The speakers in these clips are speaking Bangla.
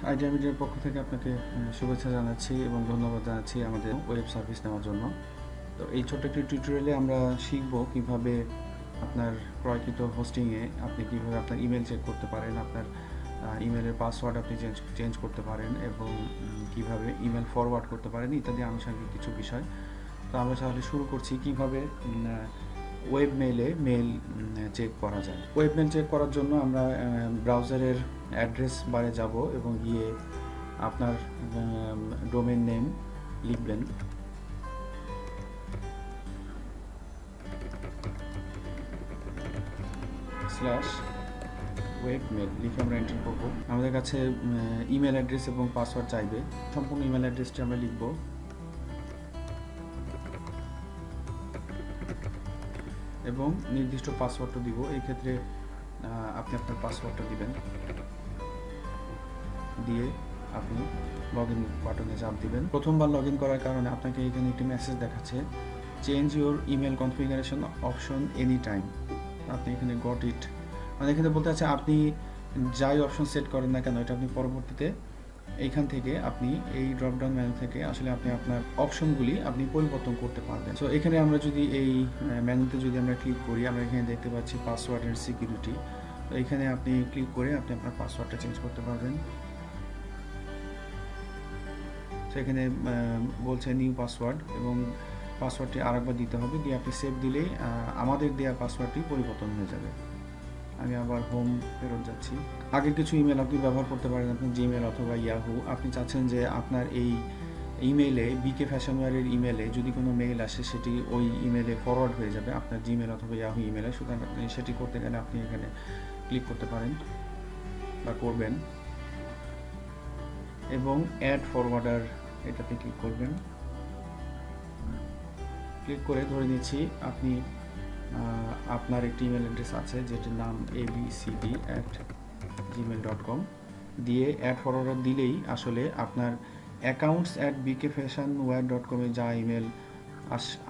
আইডিয়া মিডিয়ার পক্ষ থেকে আপনাকে শুভেচ্ছা জানাচ্ছি এবং ধন্যবাদ জানাচ্ছি আমাদের ওয়েব সার্ভিস নেওয়ার জন্য। তো এই ছোট্ট একটি টিউটোরিয়ালে আমরা শিখব কিভাবে আপনার ক্রয়কৃত হোস্টিংয়ে আপনি কিভাবে আপনার ইমেল চেক করতে পারেন, আপনার ইমেলের পাসওয়ার্ড আপনি চেঞ্জ করতে পারেন এবং কিভাবে ইমেল ফরওয়ার্ড করতে পারেন ইত্যাদি আনুষঙ্গিক কিছু বিষয়। তো আমরা তাহলে শুরু করছি কিভাবে ওয়েব মেলে মেল চেক করা যায়। ওয়েব মেল চেক করার জন্য আমরা ব্রাউজারের অ্যাড্রেস বারে যাব এবং গিয়ে আপনার ডোমেন নেম লিখবেন। /webmail লিখে আমরা এন্টার করব। আমাদের কাছে ইমেল অ্যাড্রেস এবং পাসওয়ার্ড চাইবে। সম্পূর্ণ ইমেল অ্যাড্রেসটি আমরা লিখব এবং নির্দিষ্ট পাসওয়ার্ডটা দিব। এই ক্ষেত্রে আপনি আপনার পাসওয়ার্ডটা দিবেন, দিয়ে আপনি লগ ইন বাটনে চাপ দিবেন। প্রথমবার লগ ইন করার কারণে আপনাকে এখানে একটি মেসেজ দেখাচ্ছে, change your email configuration option any time. আপনি এখানে গট ইট, মানে এখানে বলতে আছে আপনি যাই অপশন সেট করেন না কেন এটা আপনি পরবর্তীতে এইখান থেকে আপনি এই ড্রপডাউন মেনু থেকে আসলে আপনি আপনার অপশনগুলি আপনি পরিবর্তন করতে পারবেন। সো এখানে আমরা যদি এই মেনুতে যদি আমরা ক্লিক করি, আমরা এখানে দেখতে পাচ্ছি পাসওয়ার্ড এন্ড সিকিউরিটি। তো এখানে আপনি ক্লিক করে আপনি আপনার পাসওয়ার্ডটা চেঞ্জ করতে পারবেন। সেখানে বলছে নিউ পাসওয়ার্ড এবং পাসওয়ার্ডটি আরেকবার দিতে হবে, দিয়ে আপনি সেভ দিলেই আমাদের দেওয়া পাসওয়ার্ডটি পরিবর্তন হয়ে যাবে। আমি আবার হোম ফেরত যাচ্ছি। আগের কিছু ইমেল আপনি ব্যবহার করতে পারেন, আপনি জিমেল অথবা ইয়াহু। আপনি চাচ্ছেন যে আপনার এই ইমেলে বিকে ফ্যাশনওয়্যারের ইমেলে যদি কোনো মেইল আসে সেটি ওই ইমেলে ফরওয়ার্ড হয়ে যাবে আপনার জিমেল অথবা ইয়াহু ইমেলে। সুতরাং সেটি করতে গেলে আপনি এখানে ক্লিক করতে পারেন বা করবেন এবং অ্যাড ফরওয়ার্ডার এটাতে ক্লিক করবেন। ক্লিক করে ধরে নিচ্ছি আপনি আপনার একটি ইমেল অ্যাড্রেস আছে যেটির নাম abcd@gmail.com দিয়ে অ্যাড ফরওয়ার্ডার দিলেই আসলে আপনার accounts@bkfashionwear.com এ যা ইমেল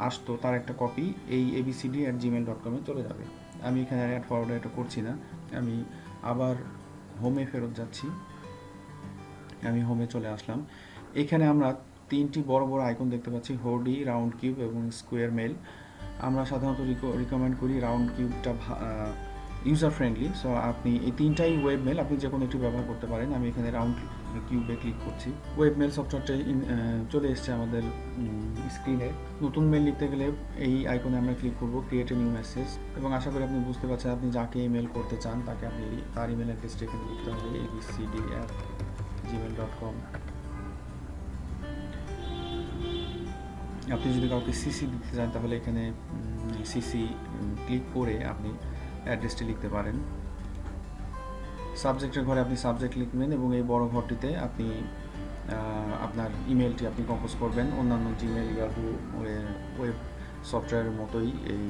আসতো তার একটা কপি এই abcd@gmail.com এ চলে যাবে। আমি এখানে অ্যাড ফরওয়ার্ডার এটা করছি না, আমি আবার হোমে ফেরত যাচ্ছি। আমি হোমে চলে আসলাম। এখানে আমরা তিনটি বড় বড় আইকন দেখতে পাচ্ছি, হোডি, রাউন্ড কিউব এবং স্কোয়ার মেল। আমরা সাধারণত রিকমেন্ড করি রাউন্ড কিউবটা ইউজার ফ্রেন্ডলি। সো আপনি এই তিনটাই ওয়েব মেল আপনি যে কোনো একটি ব্যবহার করতে পারেন। আমি এখানে রাউন্ড কিউবে ক্লিক করছি। ওয়েব মেল সফটওয়্যারটা চলে এসছে আমাদের স্ক্রিনে। নতুন মেল লিখতে গেলে এই আইকনে আমরা ক্লিক করব, ক্রিয়েট এ নিউ মেসেজ, এবং আশা করি আপনি বুঝতে পারছেন আপনি যাকে ইমেল করতে চান তাকে আপনি তার ইমেল অ্যাড্রেসটা এখানে লিখতে হবে, abcd@gmail.com। আপনি যদি কাউকে সিসি দিতে চান তাহলে এখানে সিসি ক্লিক করে আপনি অ্যাড্রেসটি লিখতে পারেন। সাবজেক্টের ঘরে আপনি সাবজেক্ট লিখবেন এবং এই বড় ঘরটিতে আপনি আপনার ইমেলটি আপনি কম্পোজ করবেন। অন্যান্য জিমেল, ইয়াহু ওয়েব সফটওয়্যারের মতোই এই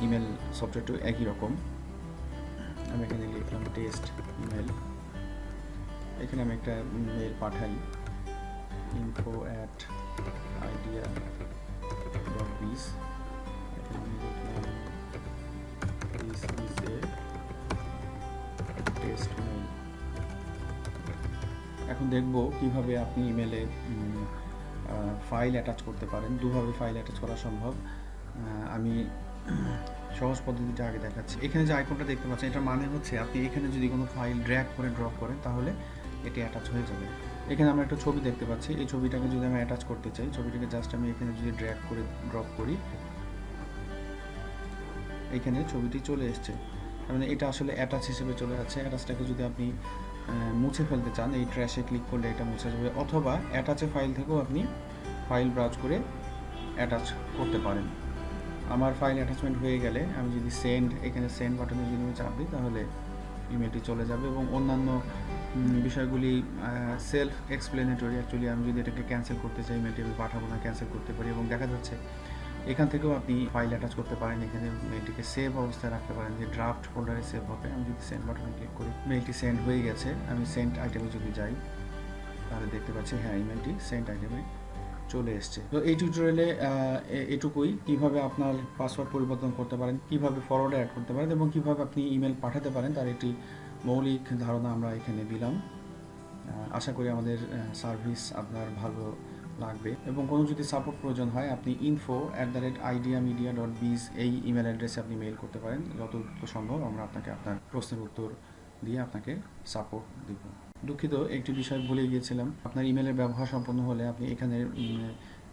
ইমেল সফটওয়্যারটিও একই রকম। আমি এখানে লিখলাম টেস্ট ইমেল। এখানে আমি একটা মেল পাঠাই, info@idea.biz। This is a test mail। এখন দেখব কিভাবে আপনি ইমেলে ফাইল অ্যাটাচ করতে পারেন। দুভাবে ফাইল অ্যাটাচ করা সম্ভব। আমি সহজ পদ্ধতিটা আগে দেখাচ্ছি। এখানে যে আইকনটা দেখতে পাচ্ছেন এটার মানে হচ্ছে আপনি এখানে যদি কোনো ফাইল ড্র্যাগ করে ড্রপ করেন তাহলে এটি অ্যাটাচ হয়ে যাবে। এখানে আমরা একটা ছবি দেখতে পাচ্ছি, এই ছবিটাকে যদি আমি অ্যাটাচ করতে চাই, ছবিটাকে জাস্ট আমি এখানে যদি ড্র্যাগ করে ড্রপ করি, এখানে ছবিটি চলে এসছে। মানে এটা আসলে অ্যাটাচ হিসেবে চলে যাচ্ছে। অ্যাটাচটাকে যদি আপনি মুছে ফেলতে চান এই ট্র্যাশে ক্লিক করলে এটা মুছে যাবে, অথবা অ্যাটাচে ফাইল থেকেও আপনি ফাইল ব্রাউজ করে অ্যাটাচ করতে পারেন। আমার ফাইল অ্যাটাচমেন্ট হয়ে গেলে আমি যদি এখানে সেন্ড বাটনে যদি আমি চাপ দিই তাহলে ইমেলটি চলে যাবে এবং অন্যান্য বিষয়গুলি সেলফ এক্সপ্লেনেটরি। অ্যাকচুয়ালি আমি যদি এটাকে ক্যান্সেল করতে চাই, ইমেলটি আমি পাঠাবো না, ক্যান্সেল করতে পারি এবং দেখা যাচ্ছে এখান থেকেও আপনি ফাইল অ্যাটাচ করতে পারেন। এখানে মেলটিকে সেভ অবস্থায় রাখতে পারেন, যে ড্রাফট ফোল্ডারে সেভ হবে। আমি যদি সেন্ড বাটনে ক্লিক করি, মেলটি সেন্ড হয়ে গেছে। আমি সেন্ড আইটেমে যদি যাই তাহলে দেখতে পাচ্ছি হ্যাঁ ইমেলটি সেন্ড আইটেমে চলে এসছে। তো এই টিউটোরিয়ালে এটুকুই, কিভাবে আপনার পাসওয়ার্ড পরিবর্তন করতে পারেন, কিভাবে ফরওয়ার্ডে অ্যাড করতে পারেন এবং কিভাবে আপনি ইমেল পাঠাতে পারেন তার একটি মৌলিক ধারণা আমরা এখানে দিলাম। আশা করি আমাদের সার্ভিস আপনার ভালো লাগবে এবং কোনো যদি সাপোর্ট প্রয়োজন হয় আপনি info@ideamedia.biz এই ইমেল অ্যাড্রেসে আপনি মেইল করতে পারেন। যতটুকু সম্ভব আমরা আপনাকে আপনার প্রশ্নের উত্তর দিয়ে আপনাকে সাপোর্ট দেব। দুঃখিত, একটি বিষয় ভুলে গিয়েছিলাম। আপনার ইমেলের ব্যবহার সম্পন্ন হলে আপনি এখানে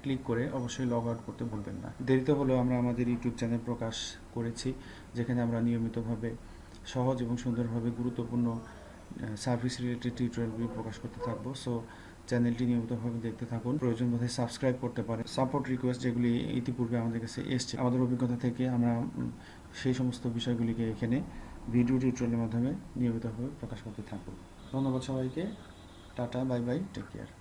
ক্লিক করে অবশ্যই লগ আউট করতে ভুলবেন না। দেরিতে হলেও আমরা আমাদের ইউটিউব চ্যানেল প্রকাশ করেছি, যেখানে আমরা নিয়মিতভাবে সহজ এবং সুন্দরভাবে গুরুত্বপূর্ণ সার্ভিস রিলেটেড টিউটোরিয়ালগুলি প্রকাশ করতে থাকবো। সো চ্যানেলটি নিয়মিতভাবে দেখতে থাকুন, প্রয়োজন বোধে সাবস্ক্রাইব করতে পারেন। সাপোর্ট রিকোয়েস্ট যেগুলি ইতিপূর্বে আমাদের কাছে এসছে, আমাদের অভিজ্ঞতা থেকে আমরা সেই সমস্ত বিষয়গুলিকে এখানে ভিডিও টিউটোরিয়ালের মাধ্যমে নিয়মিতভাবে প্রকাশ করতে থাকবো। ধন্যবাদ সবাইকে, tata, bye bye, take care.